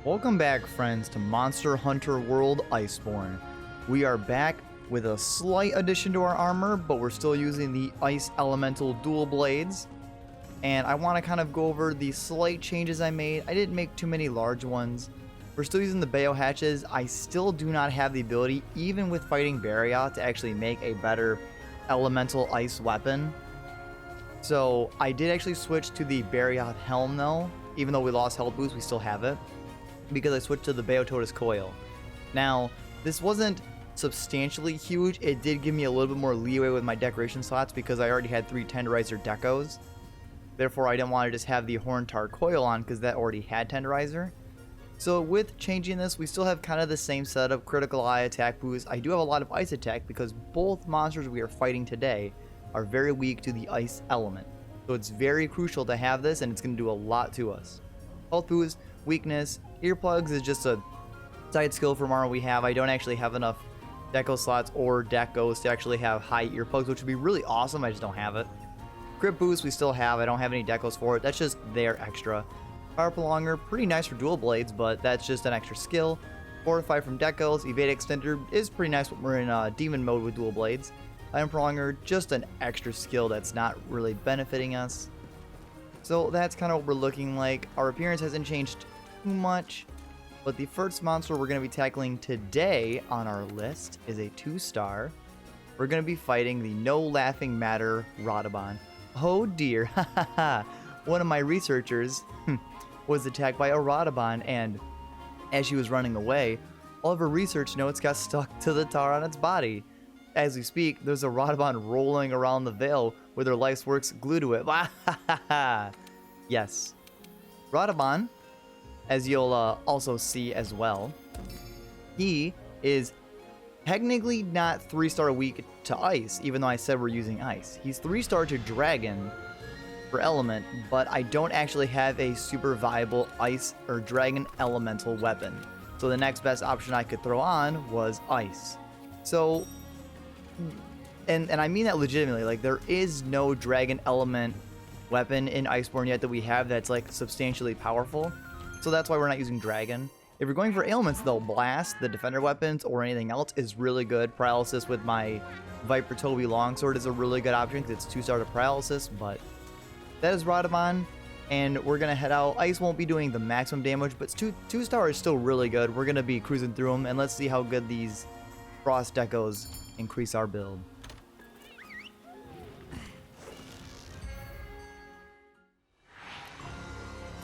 Welcome back, friends, to Monster Hunter World Iceborne. We are back with a slight addition to our armor, but we're still using the Ice Elemental dual blades. And I want to kind of go over the slight changes I made. I didn't make too many large ones. We're still using the Bayo hatches. I still do not have the ability, even with fighting Barriot, to actually make a better elemental ice weapon. So I did actually switch to the Barriot helm though. Even though we lost health boost, we still have it, because I switched to the Bayototus coil. Now, this wasn't substantially huge. It did give me a little bit more leeway with my decoration slots because I already had 3 Tenderizer decos. Therefore, I didn't want to just have the Horntar coil on because that already had Tenderizer. So with changing this, we still have kind of the same setup: critical eye, attack boost. I do have a lot of ice attack because both monsters we are fighting today are very weak to the ice element. So it's very crucial to have this, and it's going to do a lot to us. Health boost, weakness, earplugs is just a side skill from armor we have. I don't actually have enough deco slots or decos to actually have high earplugs, which would be really awesome. I just don't have it. Grip boost we still have. I don't have any decos for it. That's just there extra. Power prolonger, pretty nice for dual blades, but that's just an extra skill. Fortify from decos. Evade extender is pretty nice when we're in demon mode with dual blades. Iron prolonger, just an extra skill that's not really benefiting us. So that's kind of what we're looking like. Our appearance hasn't changed too much, but the first monster we're going to be tackling today on our list is a 2-star. We're going to be fighting the No Laughing Matter Radobaan. Oh dear, one of my researchers was attacked by a Radobaan, and as she was running away, all of her research notes got stuck to the tar on its body. As we speak, there's a Radobaan rolling around the veil with her life's works glued to it. Yes. Radobaan, as you'll also see as well, he is technically not 3-star weak to ice, even though I said we're using ice. He's 3-star to dragon for element, but I don't actually have a super viable ice or dragon elemental weapon. So the next best option I could throw on was ice. So, and I mean that legitimately, like, there is no dragon element weapon in Iceborne yet that we have that's like substantially powerful. So that's why we're not using dragon. If you're going for ailments though, blast, the defender weapons, or anything else is really good. Paralysis with my Viper Toby longsword is a really good option because it's 2-star to paralysis. But that is Radobaan, and we're gonna head out. Ice won't be doing the maximum damage, but 2-star is still really good. We're gonna be cruising through them, and let's see how good these frost decos increase our build.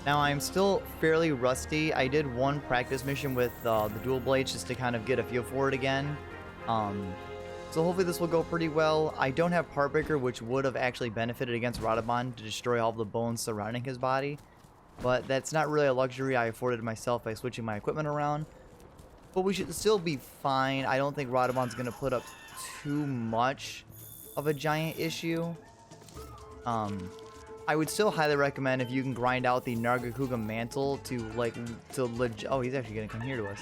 Now, I'm still fairly rusty. I did one practice mission with the dual blades just to kind of get a feel for it again. So hopefully this will go pretty well. I don't have Heartbreaker, which would have actually benefited against Radobaan to destroy all the bones surrounding his body. But that's not really a luxury I afforded myself by switching my equipment around. But we should still be fine. I don't think Radobaan's going to put up too much of a giant issue. I would still highly recommend if you can grind out the Nargacuga mantle oh, he's actually gonna come here to us,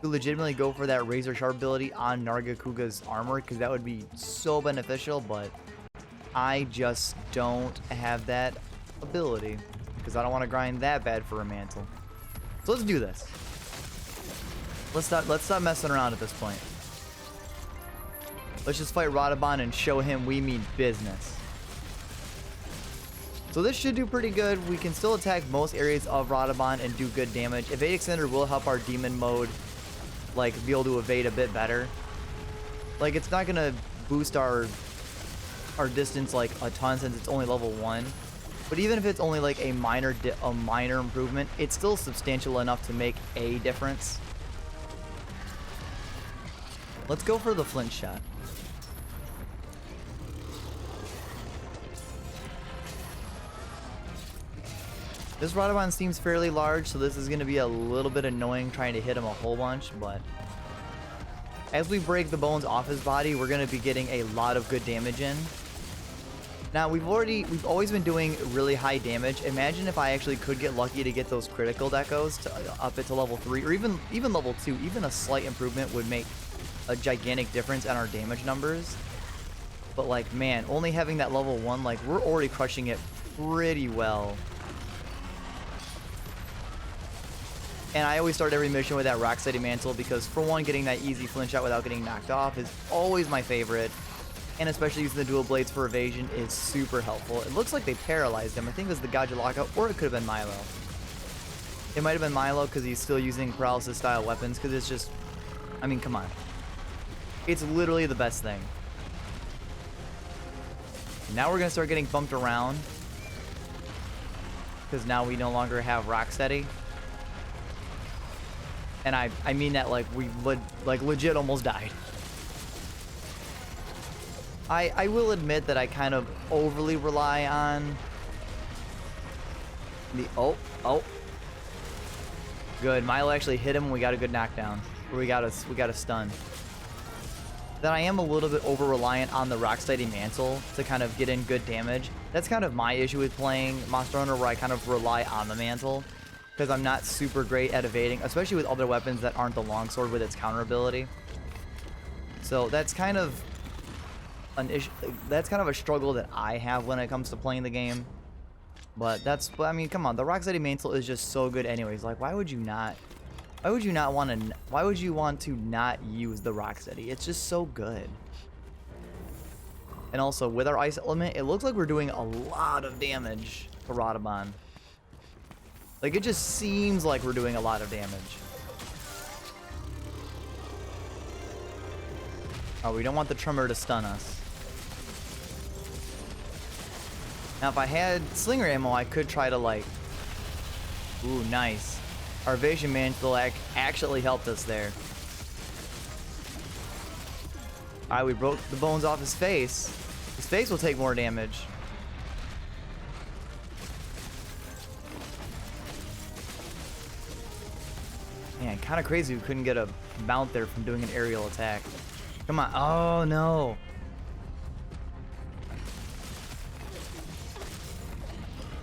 to legitimately go for that razor sharp ability on Nargacuga's armor, because that would be so beneficial. But I just don't have that ability because I don't want to grind that bad for a mantle. So let's do this. Let's stop messing around at this point. Let's just fight Radobaan and show him we mean business. So this should do pretty good. We can still attack most areas of Radobaan and do good damage. Evade Extender will help our demon mode, like, be able to evade a bit better. Like, it's not gonna boost our distance like a ton since it's only level 1. But even if it's only like a minor improvement, it's still substantial enough to make a difference. Let's go for the flint shot. This Radobaan seems fairly large, so this is going to be a little bit annoying trying to hit him a whole bunch, but as we break the bones off his body, we're going to be getting a lot of good damage in. Now, we've always been doing really high damage. Imagine if I actually could get lucky to get those critical decos to up it to level 3, or even level 2. Even a slight improvement would make a gigantic difference in our damage numbers. But, like, man, only having that level 1, like, we're already crushing it pretty well. And I always start every mission with that Rocksteady Mantle because, for one, getting that easy flinch shot without getting knocked off is always my favorite. And especially using the dual blades for evasion is super helpful. It looks like they paralyzed him. I think it was the Gaja Lockout, or it could have been Milo. It might have been Milo because he's still using paralysis-style weapons because it's just... I mean, come on. It's literally the best thing. Now we're going to start getting bumped around because now we no longer have Rocksteady. And I mean that like we legit almost died. I will admit that I kind of overly rely on the oh. Good. Milo actually hit him and we got a good knockdown. Or we got a stun. Then I am a little bit over reliant on the Rocksteady Mantle to kind of get in good damage. That's kind of my issue with playing Monster Hunter, where I kind of rely on the Mantle. Because I'm not super great at evading, especially with other weapons that aren't the longsword with its counter ability. So that's kind of an issue. That's kind of a struggle that I have when it comes to playing the game. But that's, I mean, come on, the Rocksteady Mantle is just so good anyways. Like, why would you want to not use the Rocksteady? It's just so good. And also, with our Ice Element, it looks like we're doing a lot of damage to Radobaan. Like, it just seems like we're doing a lot of damage. Oh, we don't want the Tremor to stun us. Now, if I had Slinger ammo, I could try to, like... Ooh, nice. Our Evasion Mantle actually helped us there. Alright, we broke the bones off his face. His face will take more damage. Man, kind of crazy we couldn't get a mount there from doing an aerial attack. Come on. Oh, no.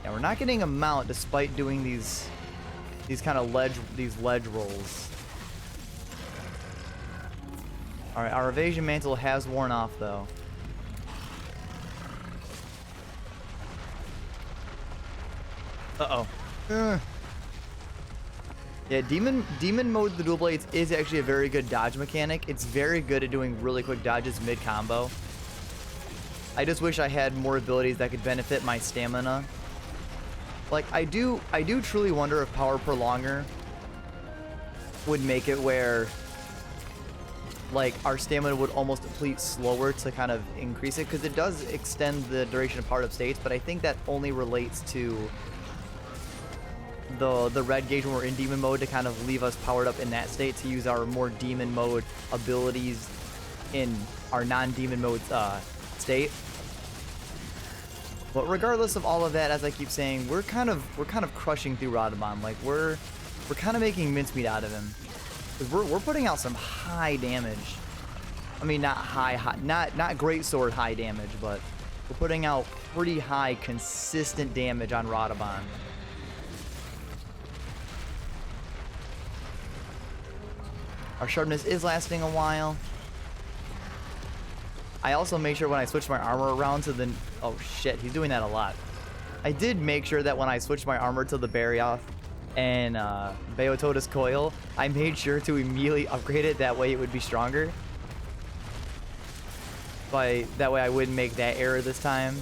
Yeah, we're not getting a mount despite doing these kind of ledge rolls. All right, our Evasion Mantle has worn off though. Uh-oh. Yeah, demon mode, the dual blades is actually a very good dodge mechanic. It's very good at doing really quick dodges mid combo. I just wish I had more abilities that could benefit my stamina. Like, I do truly wonder if Power Prolonger would make it where, like, our stamina would almost deplete slower to kind of increase it, because it does extend the duration of Powered Up states, but I think that only relates to the red gauge when we're in demon mode, to kind of leave us powered up in that state to use our more demon mode abilities in our non-demon mode state. But regardless of all of that, as I keep saying, we're kind of crushing through Radobaan. Like, we're kind of making mincemeat out of him. 'Cause we're putting out some high damage. I mean, not not great sword high damage, but we're putting out pretty high consistent damage on Radobaan. Our sharpness is lasting a while. I also make sure when I switch my armor around to the... Oh shit, he's doing that a lot. I did make sure that when I switched my armor to the Barioth and Beototus Coil, I made sure to immediately upgrade it, that way it would be stronger. That way I wouldn't make that error this time.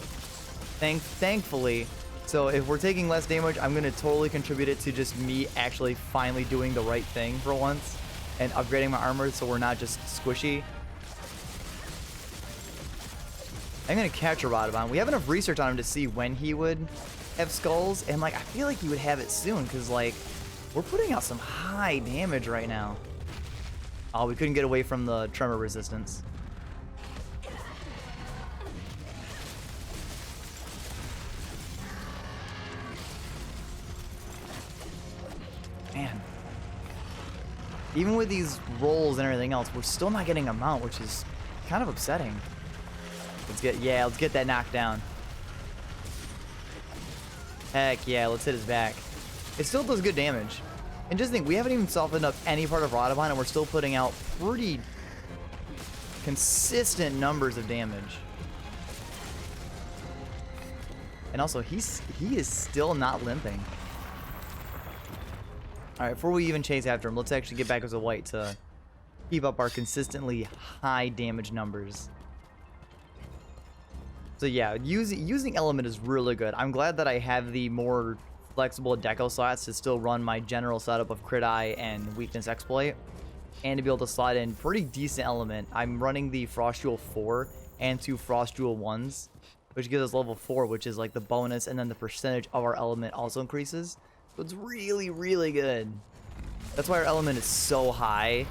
Thankfully. So if we're taking less damage, I'm going to totally contribute it to just me actually finally doing the right thing for once and upgrading my armor so we're not just squishy. I'm going to capture Radobaan. We have enough research on him to see when he would have skulls, and like I feel like he would have it soon, because like we're putting out some high damage right now. Oh, we couldn't get away from the tremor resistance. Man. Even with these rolls and everything else, we're still not getting a mount, which is kind of upsetting. Let's get that knockdown. Heck yeah, let's hit his back. It still does good damage. And just think, we haven't even softened up any part of Radobaan, and we're still putting out pretty consistent numbers of damage. And also, he is still not limping. Alright, before we even chase after him, let's actually get back as a white to keep up our consistently high damage numbers. So yeah, using element is really good. I'm glad that I have the more flexible deco slots to still run my general setup of crit eye and weakness exploit, and to be able to slide in pretty decent element. I'm running the Frost Jewel 4 and 2 Frost Jewel 1s, which gives us level 4, which is like the bonus, and then the percentage of our element also increases. So it's really, really good. That's why our element is so high.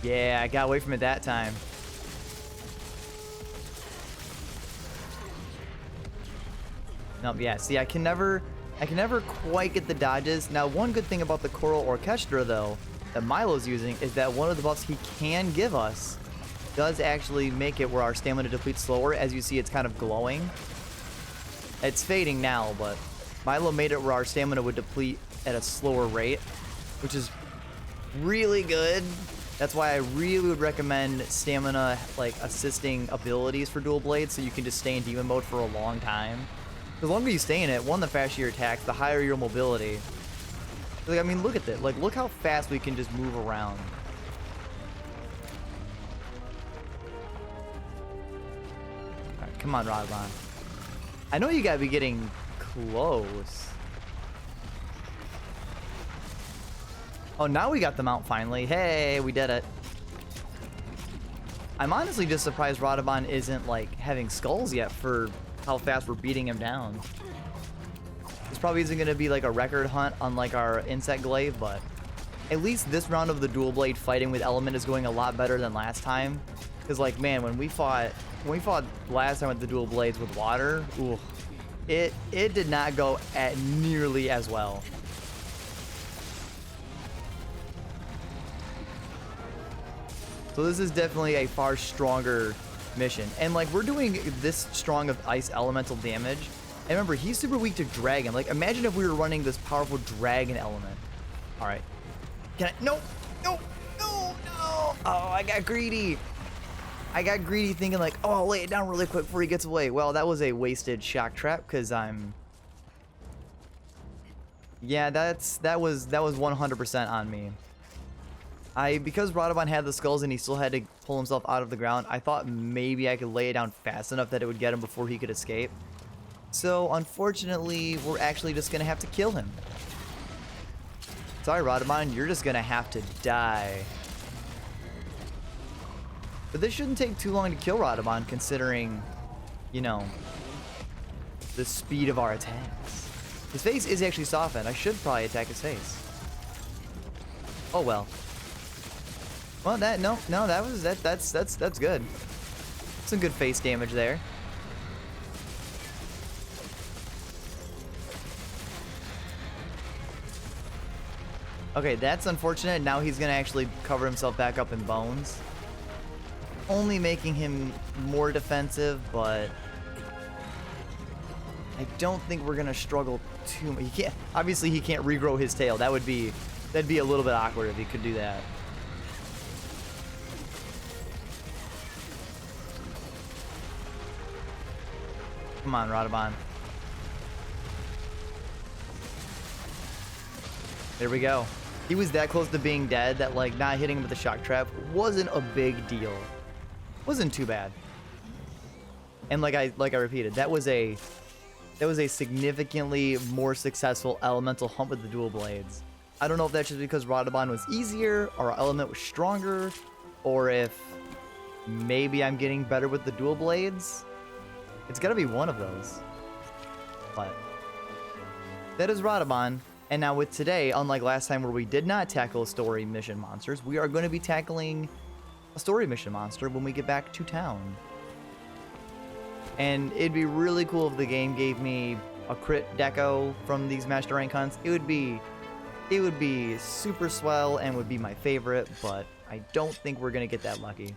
Yeah, I got away from it that time. Nope, yeah, see, I can never quite get the dodges. Now, one good thing about the Choral Orchestra, though, that Milo's using, is that one of the buffs he can give us does actually make it where our stamina depletes slower. As you see, it's kind of glowing. It's fading now, but Milo made it where our stamina would deplete at a slower rate, which is really good. That's why I really would recommend stamina, like, assisting abilities for dual blades, so you can just stay in demon mode for a long time. The longer you stay in it, one, the faster your attacks, the higher your mobility. Like, I mean, look at that. Like, look how fast we can just move around. Alright, come on, Radobaan. I know you gotta be getting close. Oh, now we got the mount finally. Hey, we did it. I'm honestly just surprised Radobaan isn't, like, having skulls yet for how fast we're beating him down. This probably isn't going to be like a record hunt unlike our insect glaive, but at least this round of the dual blade fighting with element is going a lot better than last time. Because, like, man, when we fought last time with the dual blades with water, ooh, it did not go at nearly as well. So this is definitely a far stronger mission, and like, we're doing this strong of ice elemental damage, and remember, he's super weak to dragon. Like, imagine if we were running this powerful dragon element. All right, can I? No, no, no, no. Oh, I got greedy thinking like, oh, I'll lay it down really quick before he gets away. Well, that was a wasted shock trap, because yeah, that was 100% on me. Because Radobaan had the skulls and he still had to pull himself out of the ground, I thought maybe I could lay it down fast enough that it would get him before he could escape. So, unfortunately, we're actually just going to have to kill him. Sorry, Radobaan, you're just going to have to die. But this shouldn't take too long to kill Radobaan, considering, you know, the speed of our attacks. His face is actually softened. I should probably attack his face. Oh, well. Well, that's good. Some good face damage there. Okay, that's unfortunate. Now he's gonna actually cover himself back up in bones, only making him more defensive, but I don't think we're gonna struggle too much. He can't, obviously he can't regrow his tail. That'd be a little bit awkward if he could do that. Come on, Radobaan. There we go. He was that close to being dead that, like, not hitting him with the shock trap wasn't a big deal. Wasn't too bad. And like I repeated, that was a significantly more successful elemental hunt with the dual blades. I don't know if that's just because Radobaan was easier, or our element was stronger, or if maybe I'm getting better with the dual blades. It's gotta be one of those. But that is Radobaan. And now with today, unlike last time where we did not tackle story mission monsters, we are going to be tackling a story mission monster when we get back to town. And it'd be really cool if the game gave me a crit deco from these master rank hunts. It would be super swell and would be my favorite, but I don't think we're gonna get that lucky.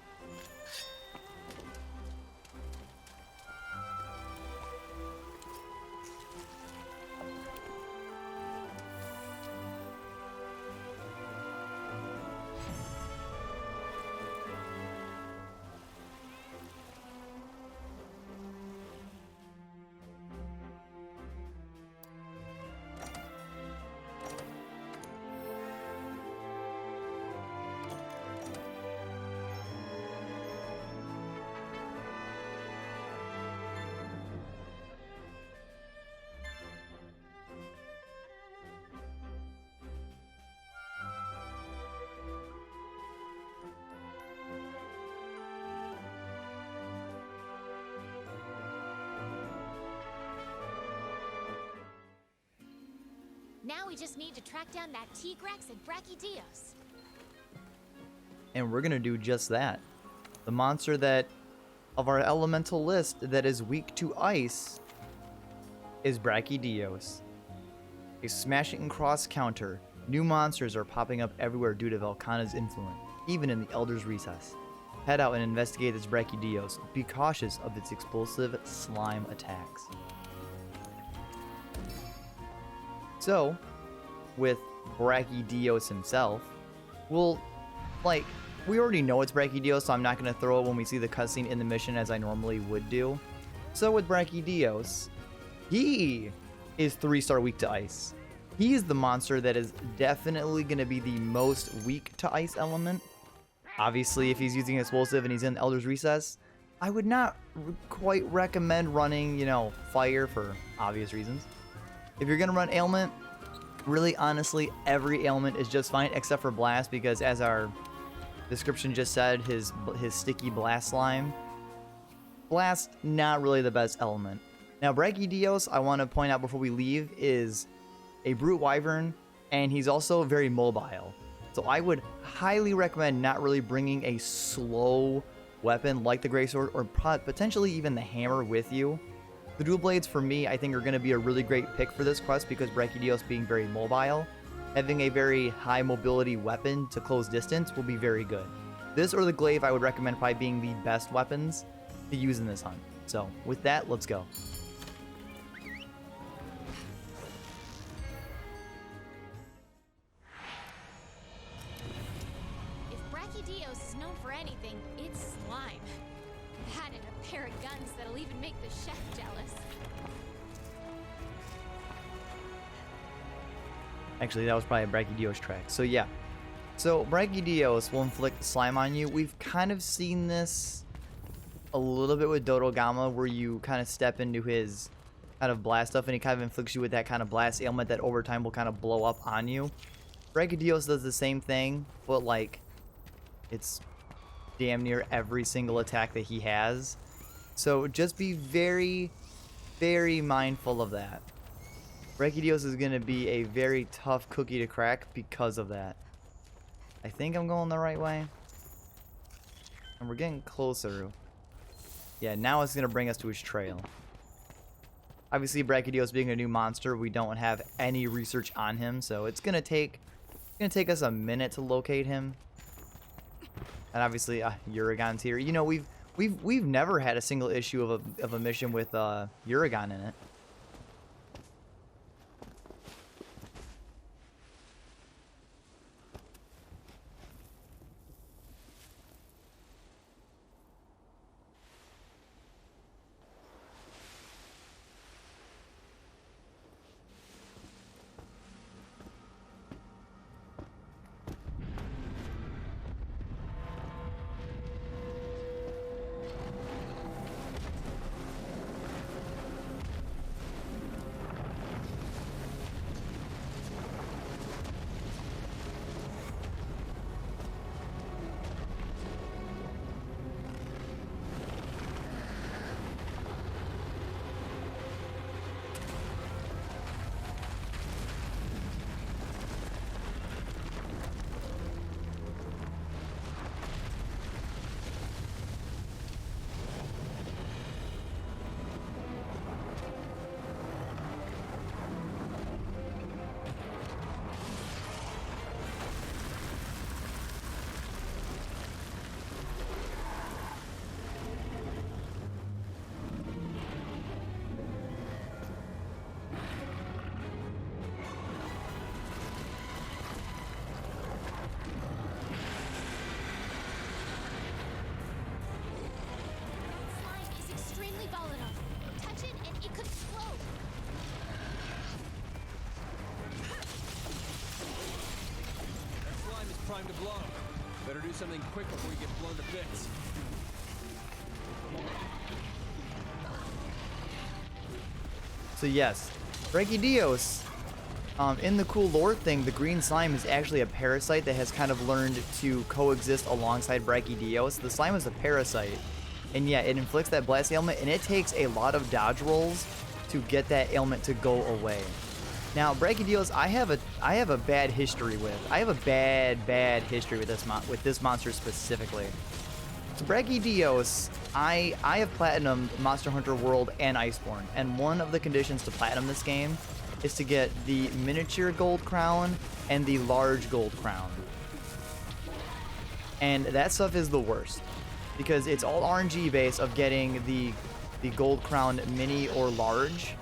Now we just need to track down that Tigrex and BrachyDIOs. And we're gonna do just that. The monster that, of our elemental list, that is weak to ice is BrachyDIOs. A smash it and cross counter. New monsters are popping up everywhere due to Velkhana's influence, even in the Elder's Recess. Head out and investigate this BrachyDIOs. Be cautious of its explosive slime attacks. So, with BrachyDIOs himself, we already know it's BrachyDIOs, so I'm not going to throw it when we see the cutscene in the mission as I normally would do. So with BrachyDIOs, he is 3-star weak to ice. He is the monster that is definitely going to be the most weak to ice element. Obviously, if he's using explosive and he's in Elder's Recess, I would not quite recommend running, fire for obvious reasons. If you're going to run ailment, really honestly, every ailment is just fine except for blast, because as our description just said, his sticky blast slime. Blast, not really the best element. Now, BrachyDIOs, I want to point out before we leave, is a brute wyvern, and he's also very mobile. So I would highly recommend not really bringing a slow weapon like the greatsword or potentially even the hammer with you. The dual blades, for me, I think are going to be a really great pick for this quest because BrachyDIOs being very mobile, having a very high mobility weapon to close distance will be very good. This or the glaive I would recommend probably being the best weapons to use in this hunt. So with that, let's go. If BrachyDIOs is known for anything, it's slime. That and a pair of guns that'll even make the chef jealous. Actually, that was probably a BrachyDIOs track. So yeah. So BrachyDIOs will inflict slime on you. We've kind of seen this a little bit with Dodogama, where you kind of step into his kind of blast stuff and he kind of inflicts you with that kind of blast ailment that over time will kind of blow up on you. BrachyDIOs does the same thing, but like it's damn near every single attack that he has. So just be very, very mindful of that. BrachyDIOs is going to be a very tough cookie to crack because of that. I think I'm going the right way. And we're getting closer. Yeah, now it's going to bring us to his trail. Obviously, BrachyDIOs being a new monster, we don't have any research on him, so it's going to take us a minute to locate him. And obviously, Uragan's here. You know, we've never had a single issue of a mission with Uragan in it. Time to blow. Better do something quick before we get blown to bits. So yes, BrachyDIOs, in the cool lore thing, the green slime is actually a parasite that has kind of learned to coexist alongside BrachyDIOs. The slime is a parasite, and yeah, it inflicts that blast ailment, and it takes a lot of dodge rolls to get that ailment to go away. Now, BrachyDIOs, I have a bad history with. I have a bad history with this monster specifically. So BrachyDIOs, I have platinumed Monster Hunter World and Iceborne, and one of the conditions to platinum this game is to get the miniature gold crown and the large gold crown. And that stuff is the worst because it's all RNG based of getting the gold crown mini or large,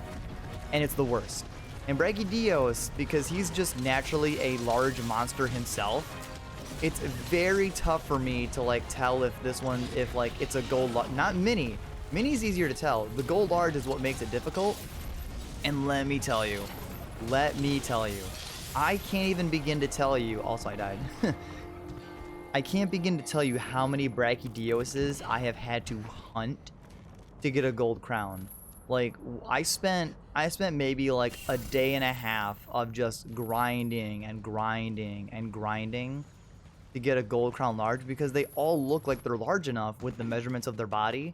and it's the worst. And BrachyDIOs, because he's just naturally a large monster himself, it's very tough for me to like tell if this one, if like it's a gold, not mini. Mini's easier to tell. The gold large is what makes it difficult. And let me tell you, I can't even begin to tell you. Also, I died. I can't begin to tell you how many BrachyDIOs I have had to hunt to get a gold crown. Like, I spent maybe like a day and a half of just grinding and grinding and grinding to get a gold crown large because they all look like they're large enough with the measurements of their body,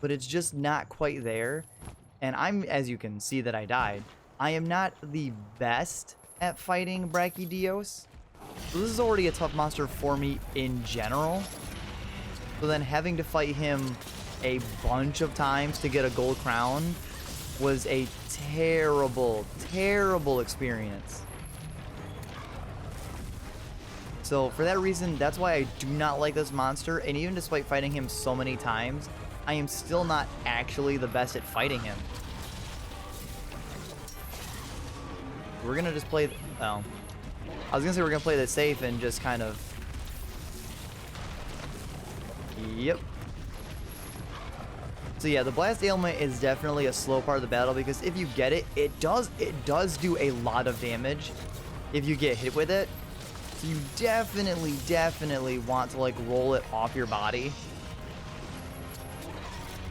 but it's just not quite there. And as you can see that I died, I am not the best at fighting BrachyDIOs. So this is already a tough monster for me in general. So then having to fight him a bunch of times to get a gold crown was a terrible experience. So for that reason, that's why I do not like this monster, and even despite fighting him so many times, I am still not actually the best at fighting him. We're gonna just play, oh. I was gonna say we're gonna play this safe and just kind of, yep. So yeah, the blast ailment is definitely a slow part of the battle because if you get it, it does do a lot of damage if you get hit with it. So you definitely want to like roll it off your body.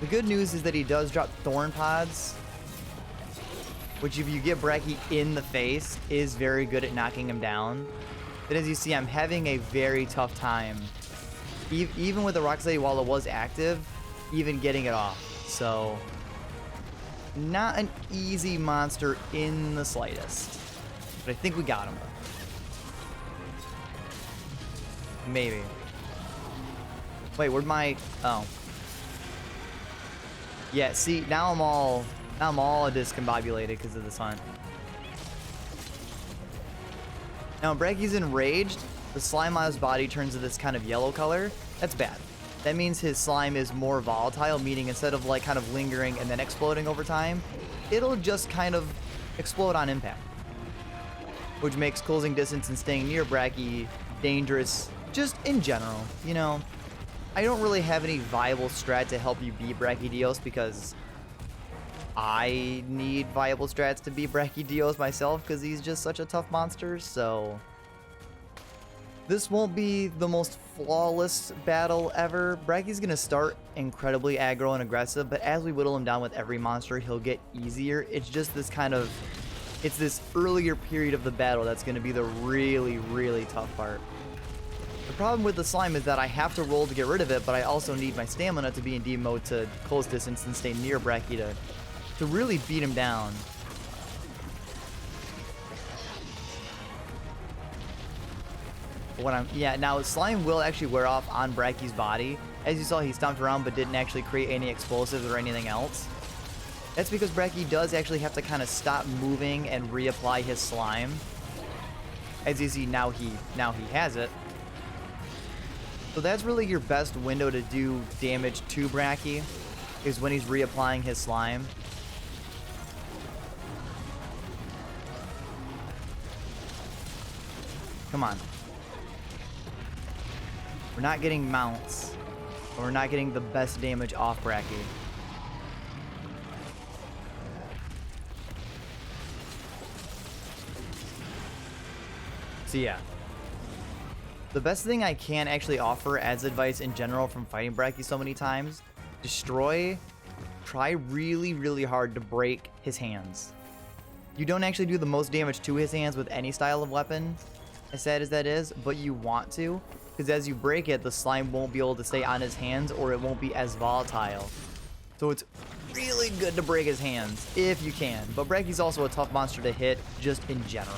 The good news is that he does drop thorn pods, which if you get Brachy in the face is very good at knocking him down. But as you see, I'm having a very tough time, even with the Rock Slide while it was active, even getting it off. So not an easy monster in the slightest, but I think we got him. Maybe. Wait, where'd my, oh. Yeah, see, now I'm all discombobulated because of this hunt. Now when Brachy's enraged, the slime on his body turns to this kind of yellow color. That's bad. That means his slime is more volatile, meaning instead of like kind of lingering and then exploding over time, it'll just kind of explode on impact. Which makes closing distance and staying near Brachy dangerous just in general. You know, I don't really have any viable strat to help you beat BrachyDIOs because I need viable strats to beat BrachyDIOs myself because he's just such a tough monster, so this won't be the most flawless battle ever. Brachy's gonna start incredibly aggro and aggressive, but as we whittle him down with every monster, he'll get easier. It's just this kind of, it's this earlier period of the battle that's gonna be the really tough part. The problem with the slime is that I have to roll to get rid of it, but I also need my stamina to be in D mode to close distance and stay near Brachy to really beat him down. Now slime will actually wear off on Brachy's body. As you saw, he stomped around but didn't actually create any explosives or anything else. That's because Brachy does actually have to kind of stop moving and reapply his slime. As you see, now he has it. So that's really your best window to do damage to Brachy, is when he's reapplying his slime. Come on. We're not getting mounts, or we're not getting the best damage off Brachy. So yeah. The best thing I can actually offer as advice in general from fighting Brachy so many times, try really hard to break his hands. You don't actually do the most damage to his hands with any style of weapon, as sad as that is, but you want to, because as you break it, the slime won't be able to stay on his hands or it won't be as volatile. So it's really good to break his hands, if you can. But Brachy's also a tough monster to hit, just in general.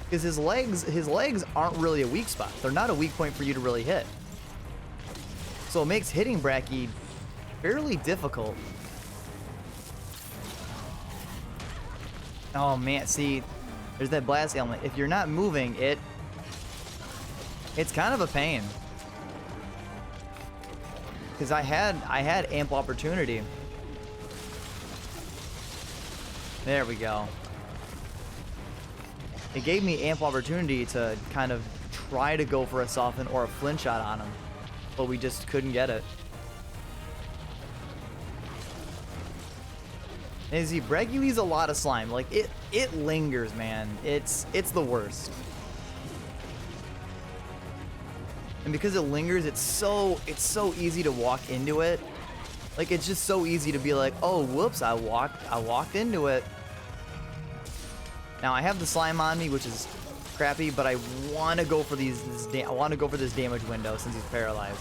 Because his legs aren't really a weak spot. They're not a weak point for you to really hit. So it makes hitting Brachy fairly difficult. Oh man, see, there's that blast element. If you're not moving, it's kind of a pain. Because I had ample opportunity. There we go. It gave me ample opportunity to kind of try to go for a soften or a flint shot on him, but we just couldn't get it. And see, Brachy leaves a lot of slime. Like it lingers, man. It's the worst. And because it lingers, it's so easy to walk into it. Like it's just so easy to be like, oh, whoops, I walked into it. Now I have the slime on me, which is crappy, but I want to go for I want to go for this damage window since he's paralyzed.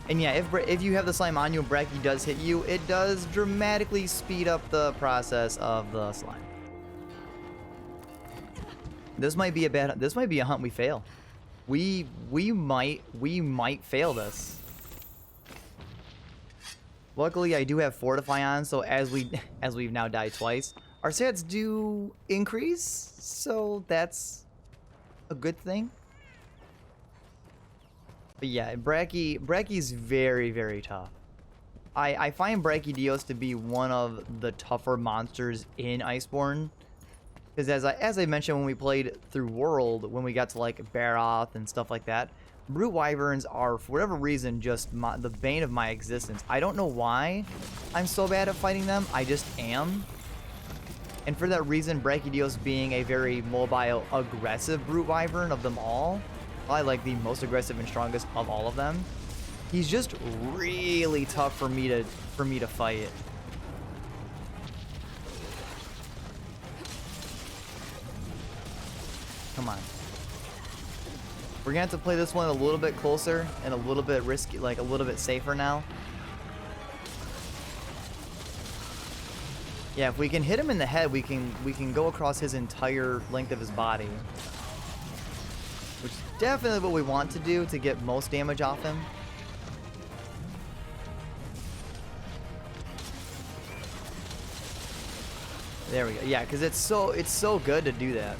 And yeah, if you have the slime on you and Brachy does hit you, it does dramatically speed up the process of the slime. This might be a hunt we fail. We might fail this. Luckily, I do have Fortify on, so as we've now died twice, our stats do increase, so that's a good thing. But yeah, Brachy's very, very tough. I find BrachyDIOs to be one of the tougher monsters in Iceborne. Because as I mentioned when we played through World, when we got to like Baroth and stuff like that, Brute Wyverns are, for whatever reason, just the bane of my existence. I don't know why I'm so bad at fighting them, I just am. And for that reason, BrachyDIOs being a very mobile, aggressive Brute Wyvern of them all, probably like the most aggressive and strongest of all of them, he's just really tough for me to fight. Come on. We're gonna have to play this one a little bit closer and a little bit risky, like a little bit safer now. Yeah, if we can hit him in the head, we can go across his entire length of his body. Which is definitely what we want to do to get most damage off him. There we go. Yeah, because it's so good to do that.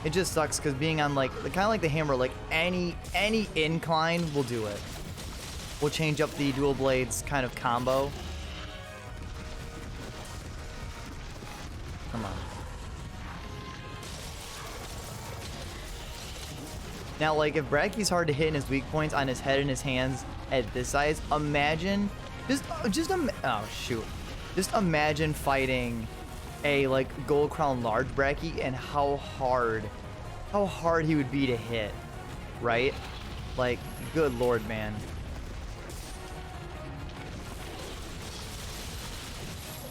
It just sucks because being on like kind of like the hammer, like any incline will do it. We'll change up the dual blades kind of combo. Come on. Now, like if Brachy's hard to hit in his weak points on his head and his hands at this size, imagine oh shoot, just imagine fighting a like gold crown large Brachy and how hard he would be to hit, right? Like, good lord, man.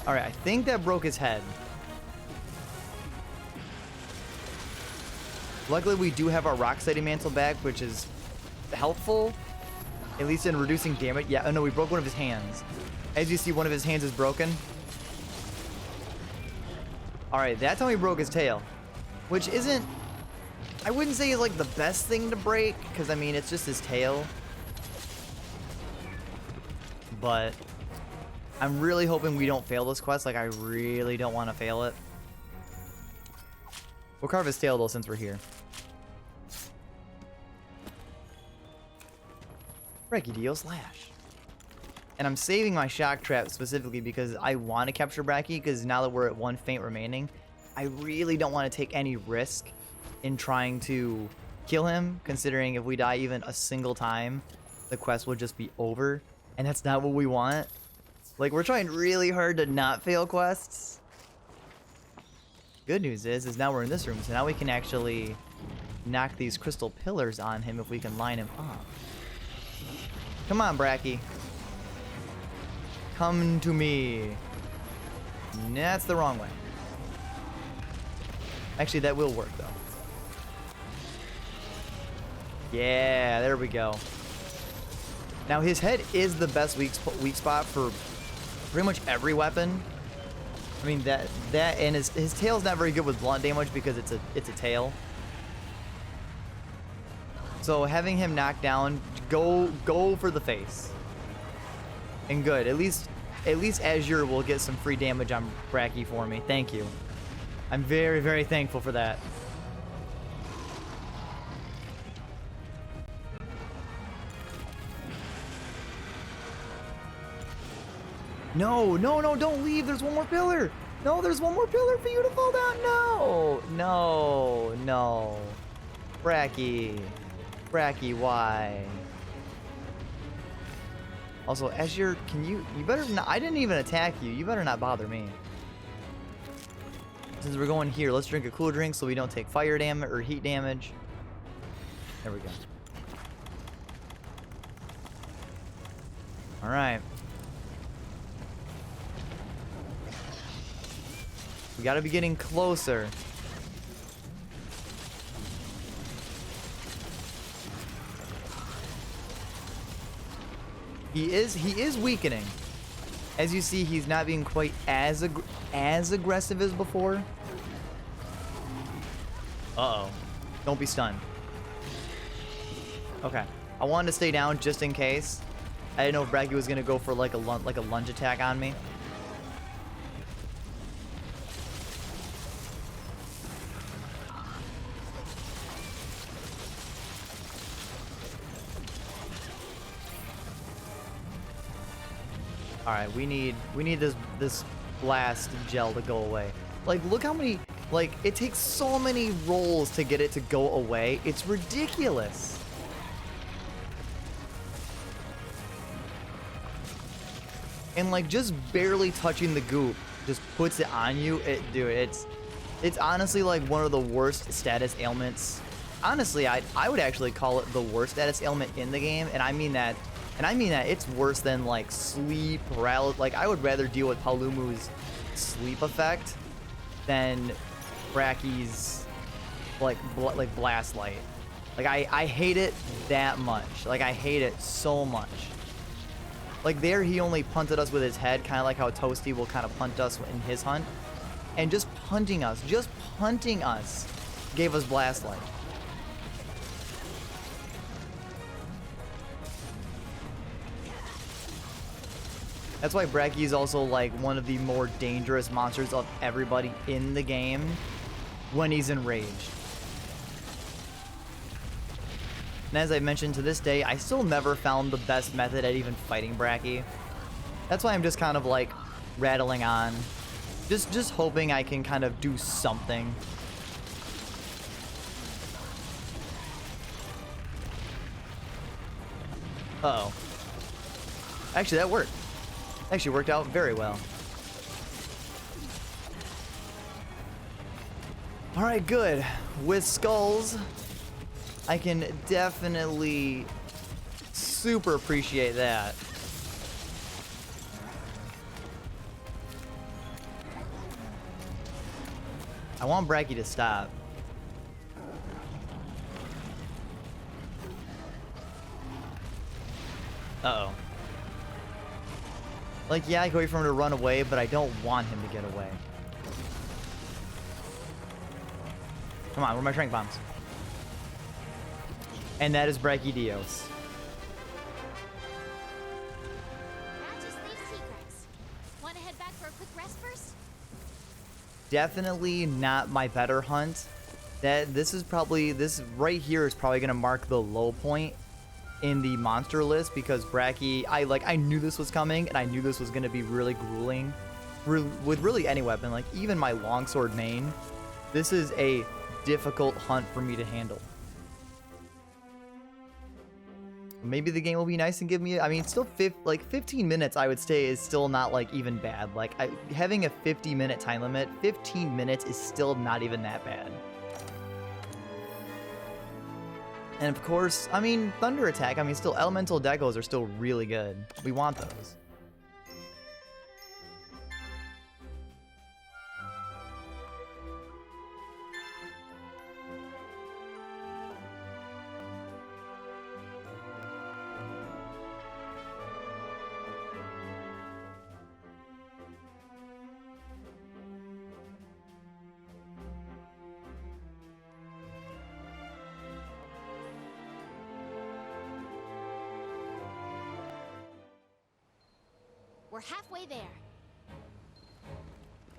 All right, I think that broke his head. Luckily, we do have our rock sliding mantle back, which is helpful, at least in reducing damage. Yeah, oh no, we broke one of his hands. As you see, one of his hands is broken. Alright, that time we broke his tail, which isn't, I wouldn't say is like the best thing to break, because I mean, it's just his tail. But I'm really hoping we don't fail this quest, like I really don't want to fail it. We'll carve his tail though since we're here. BrachyDIO slash. And I'm saving my shock trap specifically because I want to capture Brachy, because now that we're at one faint remaining, I really don't want to take any risk in trying to kill him, considering if we die even a single time, the quest will just be over, and that's not what we want. Like, we're trying really hard to not fail quests. Good news is now we're in this room, so now we can actually knock these crystal pillars on him if we can line him up. Come on, Brachy. Come to me. That's the wrong way. Actually, that will work, though. Yeah, there we go. Now his head is the best weak spot for pretty much every weapon. I mean that and his tail's not very good with blunt damage because it's a tail. So having him knocked down, go for the face. And good. At least Azure will get some free damage on Brachy for me. Thank you. I'm very, very thankful for that. No, no, no, don't leave. There's one more pillar. No, there's one more pillar for you to fall down. No, no, no. Brachy. Brachy, why? Also, Azure, can you better not, I didn't even attack you. You better not bother me. Since we're going here, let's drink a cool drink so we don't take fire damage or heat damage. There we go. All right. We gotta be getting closer. He is weakening. As you see, he's not being quite as aggressive as before. Uh-oh. Don't be stunned. Okay. I wanted to stay down just in case. I didn't know if Brachy was gonna go for like a lunge attack on me. All right, we need this blast gel to go away. Like, look how many, like, it takes so many rolls to get it to go away. It's ridiculous. And like just barely touching the goop just puts it on you. Dude, it's honestly like one of the worst status ailments. Honestly, I would actually call it the worst status ailment in the game, and I mean that it's worse than like sleep paralysis. Like, I would rather deal with Palumu's sleep effect than Brachy's like blast light. Like, I hate it that much. Like, I hate it so much. Like, there he only punted us with his head, kind of like how Toasty will kind of punt us in his hunt. And just punting us gave us blast light. That's why Brachy is also like one of the more dangerous monsters of everybody in the game when he's enraged. And as I mentioned, to this day, I still never found the best method at even fighting Brachy. That's why I'm just kind of like rattling on. Just hoping I can kind of do something. Uh-oh. Actually, that worked. Actually worked out very well. All right, good. With skulls, I can definitely super appreciate that. I want Brachy to stop. Uh-oh. Like, yeah, I can wait for him to run away, but I don't want him to get away. Come on, where are my shrink bombs? And that is BrachyDIOs. That just leaves secrets. Want to head back for a quick rest first? Definitely not my better hunt. This right here is probably gonna mark the low point in the monster list, because Brachy, I knew this was coming, and I knew this was gonna be really grueling with really any weapon, like even my longsword main. This is a difficult hunt for me to handle. Maybe the game will be nice and give me, I mean, still 15 minutes I would say is still not like even bad. Like, having a 50-minute time limit, 15 minutes is still not even that bad. And of course, I mean, Thunder Attack, I mean, still elemental decos are still really good. We want those. halfway there.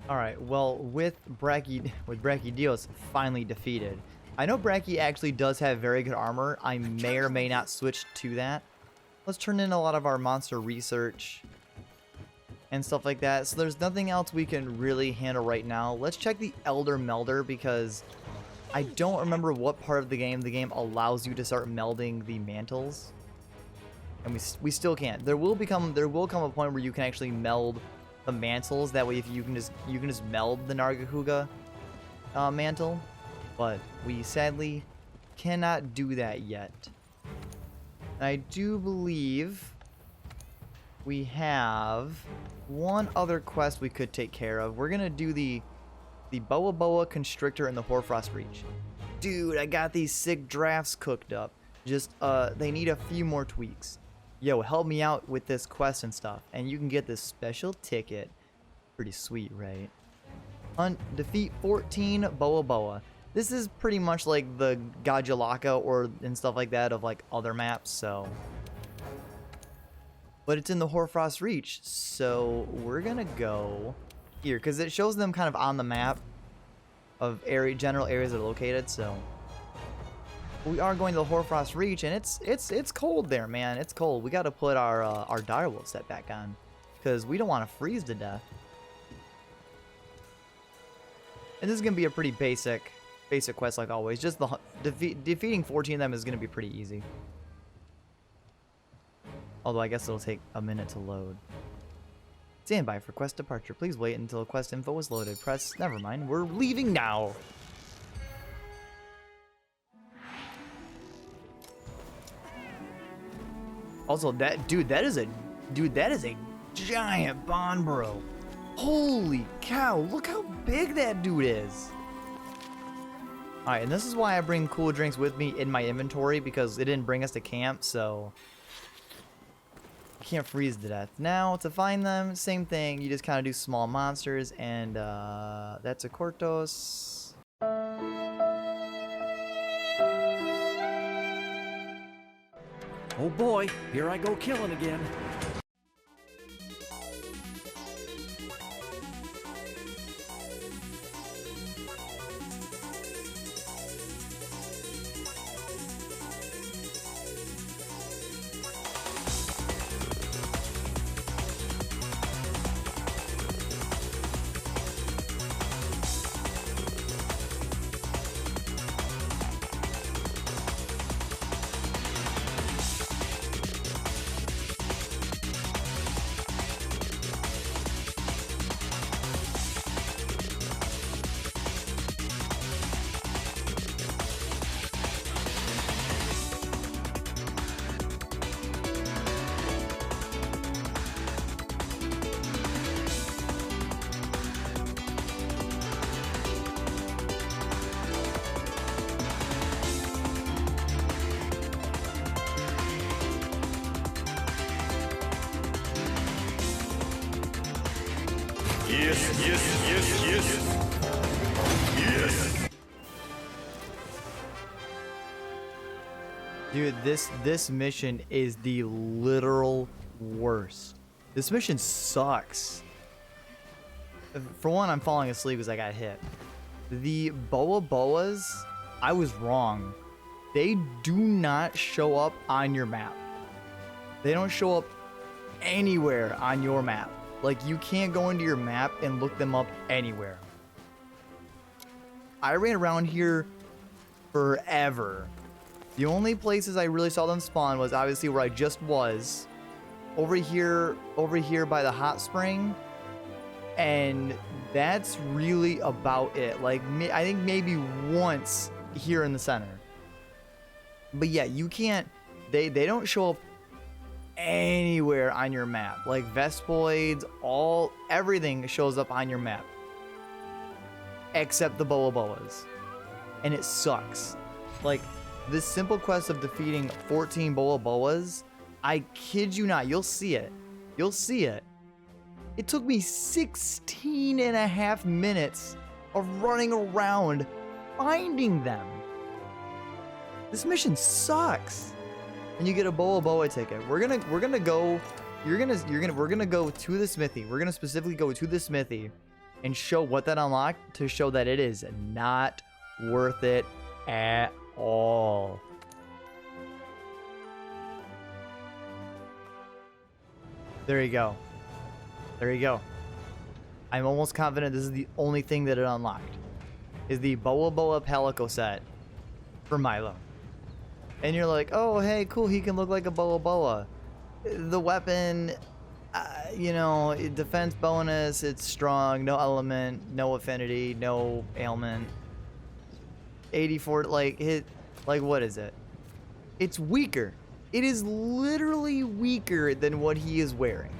All right. Well, with BrachyDIOs finally defeated, I know Brachy actually does have very good armor. I may or may not switch to that. Let's turn in a lot of our monster research and stuff like that. So there's nothing else we can really handle right now. Let's check the Elder Melder because I don't remember what part of the game allows you to start melding the mantles. And we still can't. There will come a point where you can actually meld the mantles. That way, if you can just meld the Nargacuga mantle, but we sadly cannot do that yet. And I do believe we have one other quest we could take care of. We're gonna do the Boa Boa Constrictor and the Hoarfrost Reach. Dude, I got these sick drafts cooked up. Just they need a few more tweaks. Yo, help me out with this quest and stuff. And you can get this special ticket. Pretty sweet, right? Defeat 14 Boa Boa. This is pretty much like the Gajulaka and stuff like that of like other maps, so. But it's in the Hoarfrost Reach, so we're gonna go here because it shows them kind of on the map of general areas that are located, so. We are going to the Hoarfrost Reach, and it's cold there, man. It's cold. We got to put our direwolf set back on, because we don't want to freeze to death. And this is gonna be a pretty basic quest like always. Just the defeating 14 of them is gonna be pretty easy. Although I guess it'll take a minute to load. Stand by for quest departure. Please wait until quest info is loaded. Never mind. We're leaving now. Also, that is a giant bond, bro. Holy cow, look how big that dude is. Alright, and this is why I bring cool drinks with me in my inventory, because it didn't bring us to camp, so I can't freeze to death. Now, to find them, same thing. You just kind of do small monsters, and that's a Cortos. Oh boy, here I go killing again. Yes. Dude, this mission is the literal worst. This mission sucks. For one, I'm falling asleep because I got hit. The Boa Boas, I was wrong. They do not show up on your map. They don't show up anywhere on your map. Like, you can't go into your map and look them up anywhere. I ran around here forever. The only places I really saw them spawn was obviously where I just was. Over here by the hot spring. And that's really about it. Like, I think maybe once here in the center. But yeah, you can't, they don't show up anywhere on your map. Like Vespoids, everything shows up on your map. Except the Boa Boas. And it sucks. Like, this simple quest of defeating 14 Boa Boas, I kid you not, you'll see it. You'll see it. It took me 16 and a half minutes of running around finding them. This mission sucks. And you get a Boa Boa ticket. We're gonna go we're gonna go to the smithy. We're gonna specifically go to the smithy and show what that unlocked to show that it is not worth it at all. There you go. There you go. I'm almost confident this is the only thing that it unlocked. Is the Boa Boa Palico set for Milo. And you're like, oh, hey, cool, he can look like a Boa Boa. The weapon, you know, defense bonus, it's strong, no element, no affinity, no ailment. 84, like, what is it? It's weaker. It is literally weaker than what he is wearing.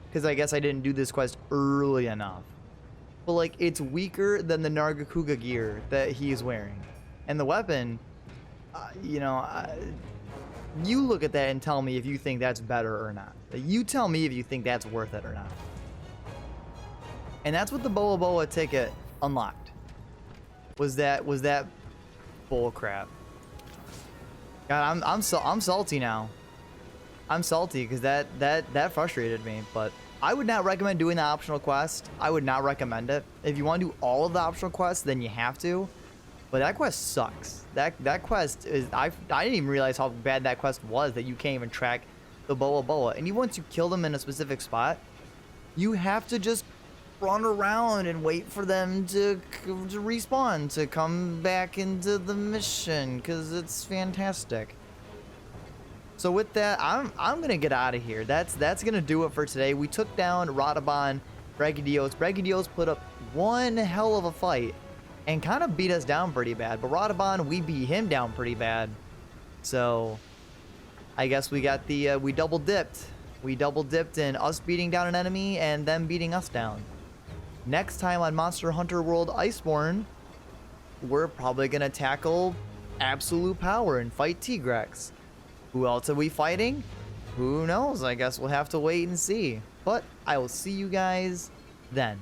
Because I guess I didn't do this quest early enough. But, like, it's weaker than the Nargacuga gear that he is wearing. And the weapon, you know, you look at that and tell me if you think that's better or not. You tell me if you think that's worth it or not. And that's what the Boa Boa ticket unlocked. Was that bull crap. God, I'm salty now. I'm salty because that frustrated me, but I would not recommend doing the optional quest. I would not recommend it. If you want to do all of the optional quests, then you have to. But that quest sucks. That quest is I didn't even realize how bad that quest was that you can't even track the Boa Boa. And even once you kill them in a specific spot, you have to just run around and wait for them to respawn, to come back into the mission, because it's fantastic. So with that, I'm gonna get out of here. That's gonna do it for today. We took down Radobaan, BrachyDIOs. BrachyDIOs put up one hell of a fight and kind of beat us down pretty bad. But Radobaan, we beat him down pretty bad. So I guess we got the we double dipped. We double dipped in us beating down an enemy and them beating us down. Next time on Monster Hunter World Iceborne, we're probably gonna tackle Absolute Power and fight Tigrex. Who else are we fighting? Who knows? I guess we'll have to wait and see. But I will see you guys then.